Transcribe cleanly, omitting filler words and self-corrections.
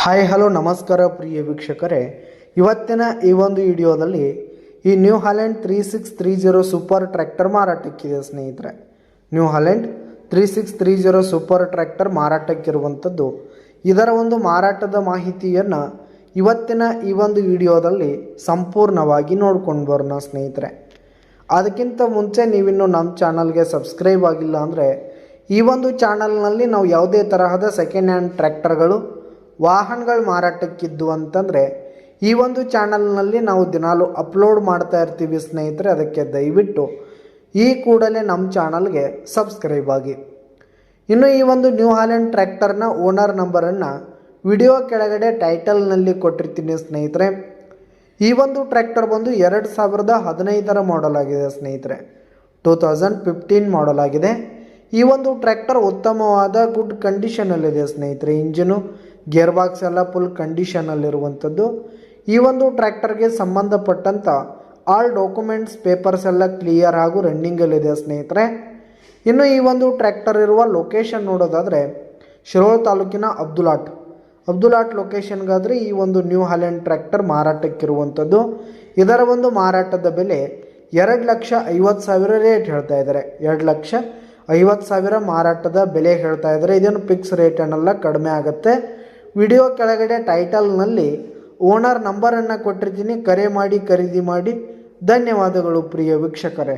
Hi hello ನಮಸ್ಕಾರ ಪ್ರಿಯ ವೀಕ್ಷಕರೇ, ಇವತ್ತಿನ ಈ ಒಂದು ವಿಡಿಯೋದಲ್ಲಿ ಈ ನ್ಯೂ ಹಾಲೆಂಡ್ 3630 ಸೂಪರ್ ಟ್ರ್ಯಾಕ್ಟರ್ ಮಾರಾಟಕ್ಕಿದೆ ಸ್ನೇಹಿತರೆ. ನ್ಯೂ ಹಾಲೆಂಡ್ 3630 ಸೂಪರ್ ಟ್ರ್ಯಾಕ್ಟರ್ ಮಾರಾಟಕ್ಕಿರುವಂಥದ್ದು. ಇದರ ಒಂದು ಮಾರಾಟದ ಮಾಹಿತಿಯನ್ನು ಇವತ್ತಿನ ಈ ಒಂದು ವಿಡಿಯೋದಲ್ಲಿ ಸಂಪೂರ್ಣವಾಗಿ ನೋಡ್ಕೊಂಡು ಬರೋಣ ಸ್ನೇಹಿತರೆ. ಅದಕ್ಕಿಂತ ಮುಂಚೆ ನೀವಿನ್ನು ನಮ್ಮ ಚಾನಲ್ಗೆ ಸಬ್ಸ್ಕ್ರೈಬ್ ಆಗಿಲ್ಲ ಅಂದರೆ ಈ ಒಂದು ಚಾನಲ್ನಲ್ಲಿ ನಾವು ಯಾವುದೇ ತರಹದ ಸೆಕೆಂಡ್ ಹ್ಯಾಂಡ್ ಟ್ರ್ಯಾಕ್ಟರ್ಗಳು ವಾಹನಗಳು ಮಾರಾಟಕ್ಕಿದ್ದು ಅಂತಂದರೆ ಈ ಒಂದು ಚಾನಲ್ನಲ್ಲಿ ನಾವು ದಿನಾಲು ಅಪ್ಲೋಡ್ ಮಾಡ್ತಾ ಇರ್ತೀವಿ ಸ್ನೇಹಿತರೆ. ಅದಕ್ಕೆ ದಯವಿಟ್ಟು ಈ ಕೂಡಲೇ ನಮ್ಮ ಚಾನಲ್ಗೆ ಸಬ್ಸ್ಕ್ರೈಬ್ ಆಗಿ. ಇನ್ನು ಈ ಒಂದು ನ್ಯೂ ಹಾಲೆಂಡ್ ಟ್ರ್ಯಾಕ್ಟರ್ನ ಓನರ್ ನಂಬರನ್ನು ವಿಡಿಯೋ ಕೆಳಗಡೆ ಟೈಟಲ್ನಲ್ಲಿ ಕೊಟ್ಟಿರ್ತೀನಿ ಸ್ನೇಹಿತರೆ. ಈ ಒಂದು ಟ್ರ್ಯಾಕ್ಟರ್ ಬಂದು 2015ರ ಮಾಡಲ್ ಆಗಿದೆ ಸ್ನೇಹಿತರೆ. 2015 ಮಾಡಲ್ ಆಗಿದೆ. ಈ ಒಂದು ಟ್ರ್ಯಾಕ್ಟರ್ ಉತ್ತಮವಾದ ಗುಡ್ ಕಂಡೀಷನಲ್ಲಿದೆ ಸ್ನೇಹಿತರೆ. ಇಂಜಿನು ಗೇರ್ ಬಾಕ್ಸ್ ಎಲ್ಲ ಫುಲ್ ಕಂಡೀಷನಲ್ಲಿರುವಂಥದ್ದು. ಈ ಒಂದು ಟ್ರ್ಯಾಕ್ಟರ್ಗೆ ಸಂಬಂಧಪಟ್ಟಂಥ ಆಲ್ ಡಾಕ್ಯುಮೆಂಟ್ಸ್ ಪೇಪರ್ಸ್ ಎಲ್ಲ ಕ್ಲಿಯರ್ ಹಾಗೂ ರನ್ನಿಂಗಲ್ಲಿದೆ ಸ್ನೇಹಿತರೆ. ಇನ್ನು ಈ ಒಂದು ಟ್ರ್ಯಾಕ್ಟರ್ ಇರುವ ಲೊಕೇಶನ್ ನೋಡೋದಾದರೆ ಶಿರೋಳ ತಾಲೂಕಿನ ಅಬ್ದುಲಾಟ್ ಲೊಕೇಶನ್ಗಾದರೆ ಈ ಒಂದು ನ್ಯೂ ಹಾಲೆಂಡ್ ಟ್ರ್ಯಾಕ್ಟರ್ ಮಾರಾಟಕ್ಕಿರುವಂಥದ್ದು. ಇದರ ಒಂದು ಮಾರಾಟದ ಬೆಲೆ 2,50,000 ರೇಟ್ ಹೇಳ್ತಾ ಇದ್ದಾರೆ. 2,50,000 ಮಾರಾಟದ ಬೆಲೆ ಹೇಳ್ತಾ ಇದ್ದಾರೆ. ಇದೇನು ಫಿಕ್ಸ್ ರೇಟ್ ಅನ್ನಲ್ಲ, ಕಡಿಮೆ ಆಗುತ್ತೆ. ವಿಡಿಯೋ ಕೆಳಗಡೆ ಟೈಟಲ್ನಲ್ಲಿ ಓನರ್ ನಂಬರನ್ನು ಕೊಟ್ಟಿರ್ತೀನಿ. ಕರೆ ಮಾಡಿ ಖರೀದಿ ಮಾಡಿ. ಧನ್ಯವಾದಗಳು ಪ್ರಿಯ ವೀಕ್ಷಕರೇ.